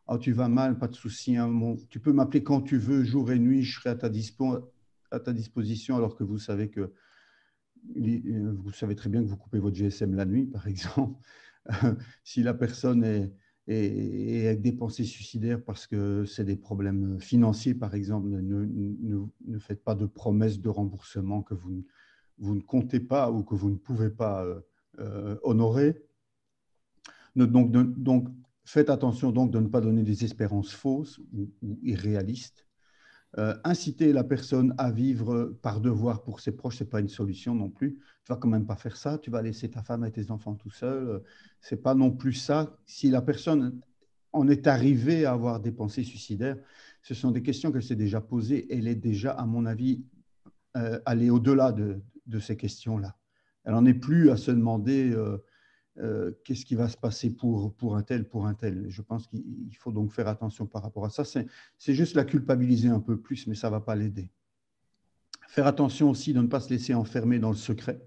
Ah, tu vas mal, pas de souci, hein, tu peux m'appeler quand tu veux, jour et nuit, je serai à ta disposition, alors que vous savez très bien que vous coupez votre GSM la nuit, par exemple. Si la personne est avec des pensées suicidaires parce que c'est des problèmes financiers, par exemple, ne faites pas de promesses de remboursement que vous ne comptez pas ou que vous ne pouvez pas honorer. Donc, faites attention donc de ne pas donner des espérances fausses ou irréalistes. Inciter la personne à vivre par devoir pour ses proches, ce n'est pas une solution non plus. Tu ne vas quand même pas faire ça, tu vas laisser ta femme et tes enfants tout seuls. Ce n'est pas non plus ça. Si la personne en est arrivée à avoir des pensées suicidaires, ce sont des questions qu'elle s'est déjà posées. Elle est déjà, à mon avis, allée au-delà de ces questions-là. Elle n'en est plus à se demander qu'est-ce qui va se passer pour un tel. Je pense qu'il faut donc faire attention par rapport à ça. C'est juste la culpabiliser un peu plus, mais ça ne va pas l'aider. Faire attention aussi de ne pas se laisser enfermer dans le secret.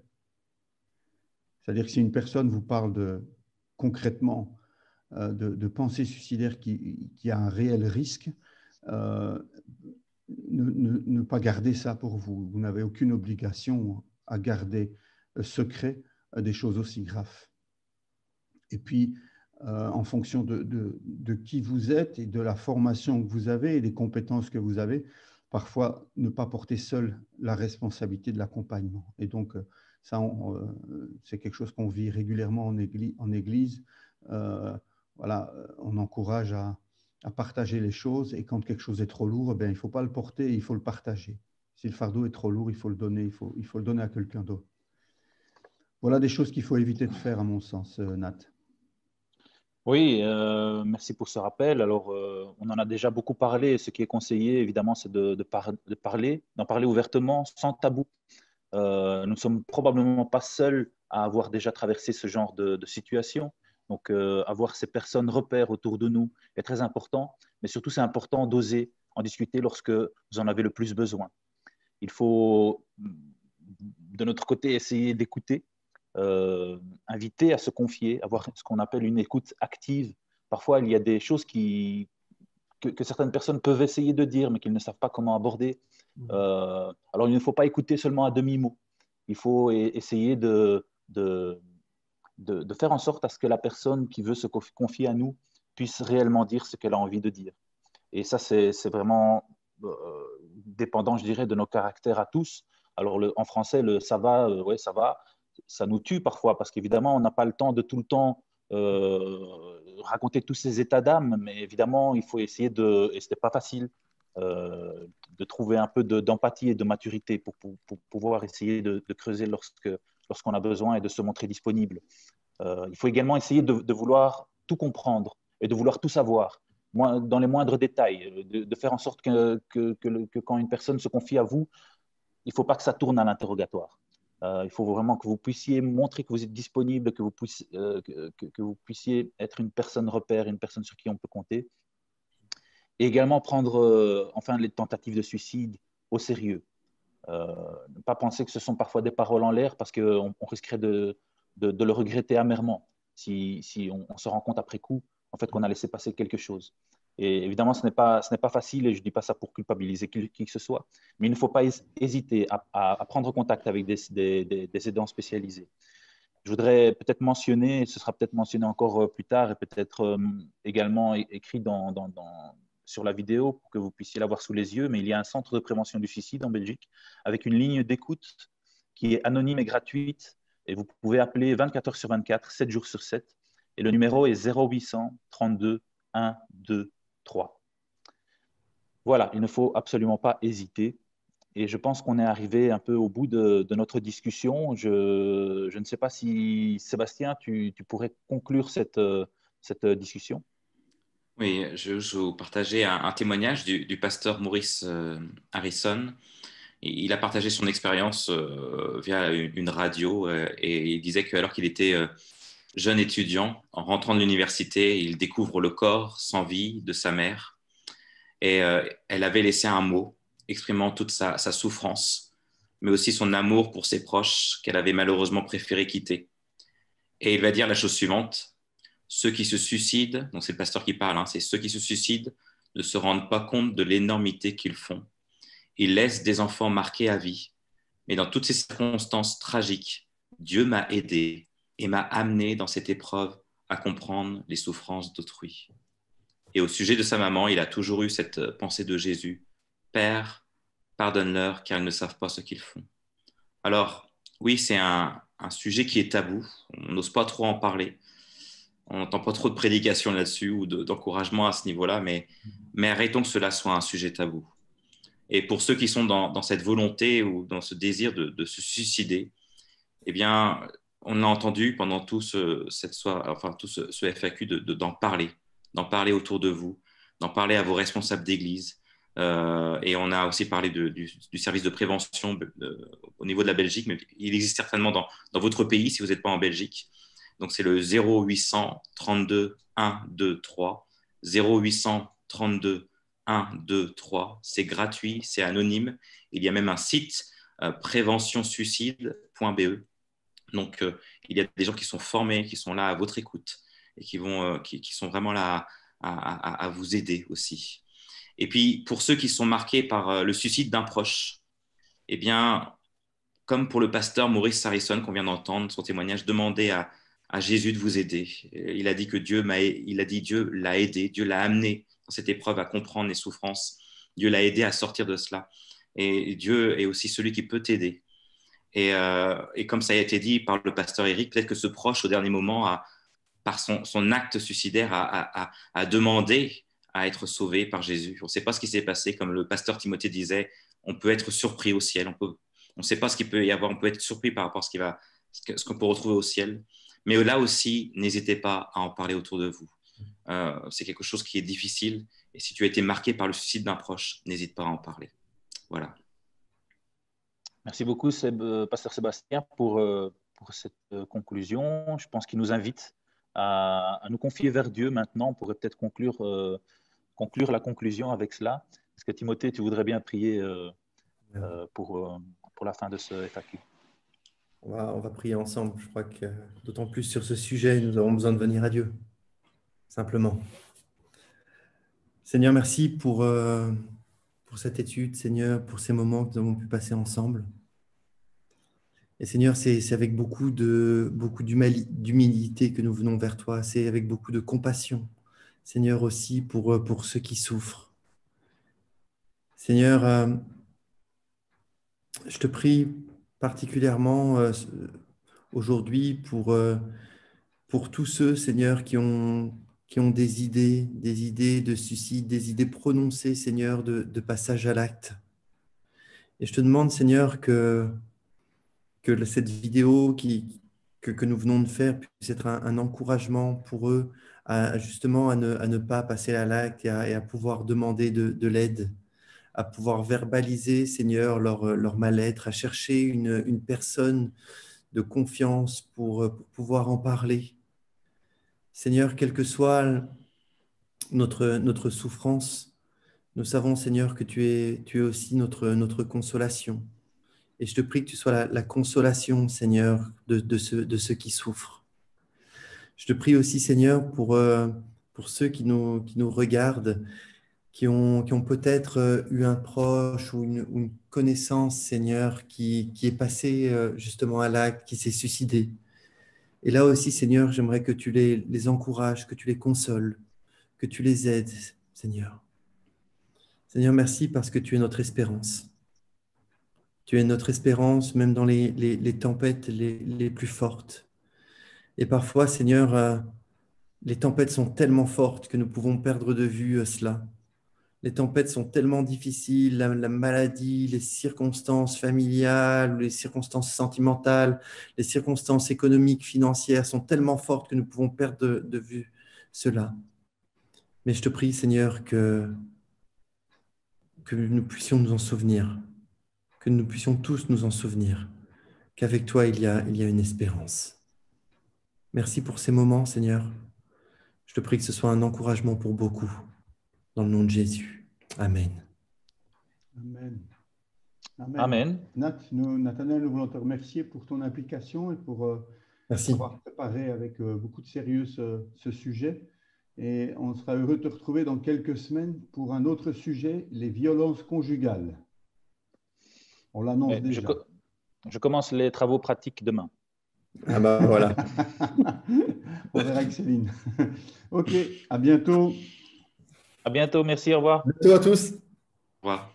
C'est-à-dire que si une personne vous parle concrètement de pensée suicidaire qui a un réel risque, ne pas garder ça pour vous. Vous n'avez aucune obligation à garder secret des choses aussi graves. Et puis, en fonction de qui vous êtes et de la formation que vous avez et des compétences que vous avez, parfois ne pas porter seul la responsabilité de l'accompagnement. Et donc, ça, c'est quelque chose qu'on vit régulièrement en église. Voilà, on encourage à partager les choses, et quand quelque chose est trop lourd, il ne faut pas le porter, il faut le partager. Si le fardeau est trop lourd, il faut le donner, il faut le donner à quelqu'un d'autre. Voilà des choses qu'il faut éviter de faire, à mon sens, Nat. Oui, merci pour ce rappel. Alors, on en a déjà beaucoup parlé. Ce qui est conseillé, évidemment, c'est d'en parler ouvertement, sans tabou. Nous ne sommes probablement pas seuls à avoir déjà traversé ce genre de situation. Donc, avoir ces personnes repères autour de nous est très important. Mais surtout, c'est important d'oser en discuter lorsque vous en avez le plus besoin. Il faut, de notre côté, essayer d'écouter. Inviter à se confier, avoir ce qu'on appelle une écoute active. Parfois, il y a des choses que certaines personnes peuvent essayer de dire, mais qu'ils ne savent pas comment aborder. Alors, il ne faut pas écouter seulement à demi-mot. Il faut essayer de de faire en sorte à ce que la personne qui veut se confier à nous puisse réellement dire ce qu'elle a envie de dire. Et ça, c'est vraiment dépendant, je dirais, de nos caractères à tous. Alors, en français, le ça va, ouais, ça va, ça nous tue parfois parce qu'évidemment, on n'a pas le temps de tout le temps raconter tous ces états d'âme, mais évidemment, il faut essayer et ce n'est pas facile, de trouver un peu d'empathie et de maturité pour pouvoir essayer de creuser lorsqu'on a besoin et de se montrer disponible. Il faut également essayer de vouloir tout comprendre et de vouloir tout savoir, dans les moindres détails, de faire en sorte que quand une personne se confie à vous, il ne faut pas que ça tourne à l'interrogatoire. Il faut vraiment que vous puissiez montrer que vous êtes disponible, que vous puissiez être une personne repère, une personne sur qui on peut compter. Et également prendre enfin les tentatives de suicide au sérieux. Ne pas penser que ce sont parfois des paroles en l'air parce qu'on risquerait de le regretter amèrement si on se rend compte après coup en fait, qu'on a laissé passer quelque chose. Et évidemment, ce n'est pas facile et je ne dis pas ça pour culpabiliser qui que ce soit, mais il ne faut pas hésiter à prendre contact avec des aidants spécialisés. Je voudrais peut-être mentionner, ce sera peut-être mentionné encore plus tard et peut-être également écrit sur la vidéo pour que vous puissiez l'avoir sous les yeux, mais il y a un centre de prévention du suicide en Belgique avec une ligne d'écoute qui est anonyme et gratuite et vous pouvez appeler 24 heures sur 24, 7 jours sur 7 et le numéro est 0800 32 1 2 3. Voilà, il ne faut absolument pas hésiter. Et je pense qu'on est arrivé un peu au bout de notre discussion. Je ne sais pas si, Sébastien, tu pourrais conclure cette discussion. Oui, je vous partager un témoignage du pasteur Maurice Harrison. Il a partagé son expérience via une radio et il disait qu'alors qu'il était jeune étudiant, en rentrant de l'université, il découvre le corps sans vie de sa mère et elle avait laissé un mot exprimant toute sa souffrance, mais aussi son amour pour ses proches qu'elle avait malheureusement préféré quitter. Et il va dire la chose suivante: ceux qui se suicident, donc c'est le pasteur qui parle, c'est ceux qui se suicident ne se rendent pas compte de l'énormité qu'ils font. Ils laissent des enfants marqués à vie, mais dans toutes ces circonstances tragiques, Dieu m'a aidé et m'a amené dans cette épreuve à comprendre les souffrances d'autrui. Et au sujet de sa maman, il a toujours eu cette pensée de Jésus: Père, pardonne-leur car ils ne savent pas ce qu'ils font. Alors, oui, c'est un sujet qui est tabou. On n'ose pas trop en parler. On n'entend pas trop de prédications là-dessus ou d'encouragement à ce niveau-là, mais arrêtons que cela soit un sujet tabou. Et pour ceux qui sont dans cette volonté ou dans ce désir de se suicider, eh bien, on a entendu pendant tout ce FAQ d'en parler autour de vous, d'en parler à vos responsables d'église. Et on a aussi parlé du service de prévention au niveau de la Belgique, mais il existe certainement dans votre pays si vous n'êtes pas en Belgique. Donc, c'est le 0800 32 1 2 3, 0800 32 1 2 3. C'est gratuit, c'est anonyme. Il y a même un site préventionsuicide.be. Donc, il y a des gens qui sont formés, qui sont là à votre écoute et qui sont vraiment là à vous aider aussi. Et puis, pour ceux qui sont marqués par le suicide d'un proche, eh bien, comme pour le pasteur Maurice Harrison qu'on vient d'entendre, son témoignage, demandez à Jésus de vous aider. Il a dit que Dieu l'a aidé, Dieu l'a amené dans cette épreuve à comprendre les souffrances. Dieu l'a aidé à sortir de cela. Et Dieu est aussi celui qui peut t'aider. Et comme ça a été dit par le pasteur Eric, peut-être que ce proche, au dernier moment, par son acte suicidaire, a demandé à être sauvé par Jésus. On ne sait pas ce qui s'est passé. Comme le pasteur Timothée disait, on peut être surpris au ciel. On ne sait pas ce qu'il peut y avoir. On peut être surpris par rapport à ce qu'on peut retrouver au ciel. Mais là aussi, n'hésitez pas à en parler autour de vous. C'est quelque chose qui est difficile. Et si tu as été marqué par le suicide d'un proche, n'hésite pas à en parler. Voilà. Merci beaucoup, pasteur Sébastien, pour cette conclusion. Je pense qu'il nous invite à nous confier vers Dieu maintenant. On pourrait peut-être conclure la conclusion avec cela. Est-ce que Timothée, tu voudrais bien prier pour la fin de ce FAQ? On va prier ensemble. Je crois que d'autant plus sur ce sujet, nous avons besoin de venir à Dieu, simplement. Seigneur, merci pour cette étude, Seigneur, pour ces moments que nous avons pu passer ensemble. Et Seigneur, c'est avec beaucoup d'humilité que nous venons vers toi. C'est avec beaucoup de compassion, Seigneur, aussi pour ceux qui souffrent. Seigneur, je te prie particulièrement aujourd'hui pour tous ceux, Seigneur, qui ont des idées de suicide, des idées prononcées, Seigneur, de passage à l'acte. Et je te demande, Seigneur, que cette vidéo que nous venons de faire puisse être un encouragement pour eux justement à ne pas passer à l'acte et à pouvoir demander de l'aide, à pouvoir verbaliser, Seigneur, leur mal-être, à chercher une personne de confiance pour pouvoir en parler. Seigneur, quelle que soit notre souffrance, nous savons, Seigneur, que tu es aussi notre consolation. Et je te prie que tu sois la consolation, Seigneur, de ceux qui souffrent. Je te prie aussi, Seigneur, pour ceux qui nous regardent, qui ont peut-être eu un proche ou une connaissance, Seigneur, qui est passé justement à l'acte, qui s'est suicidé. Et là aussi, Seigneur, j'aimerais que tu les encourages, que tu les consoles, que tu les aides, Seigneur. Seigneur, merci parce que tu es notre espérance. Tu es notre espérance même dans les tempêtes les plus fortes. Et parfois, Seigneur, les tempêtes sont tellement fortes que nous pouvons perdre de vue cela. Les tempêtes sont tellement difficiles, la maladie, les circonstances familiales, les circonstances sentimentales, les circonstances économiques, financières sont tellement fortes que nous pouvons perdre de vue cela. Mais je te prie, Seigneur, que nous puissions nous en souvenir, que nous puissions tous nous en souvenir, qu'avec toi, il y a une espérance. Merci pour ces moments, Seigneur. Je te prie que ce soit un encouragement pour beaucoup, dans le nom de Jésus. Amen. Amen. Amen. Nathanaël, nous voulons te remercier pour ton implication et pour Merci. avoir préparé avec beaucoup de sérieux ce sujet. Et on sera heureux de te retrouver dans quelques semaines pour un autre sujet, les violences conjugales. On l'annonce déjà. Je commence les travaux pratiques demain. Ah bah voilà. On verra avec Céline. Ok, à bientôt. À bientôt, merci, au revoir. À bientôt à tous. Au revoir.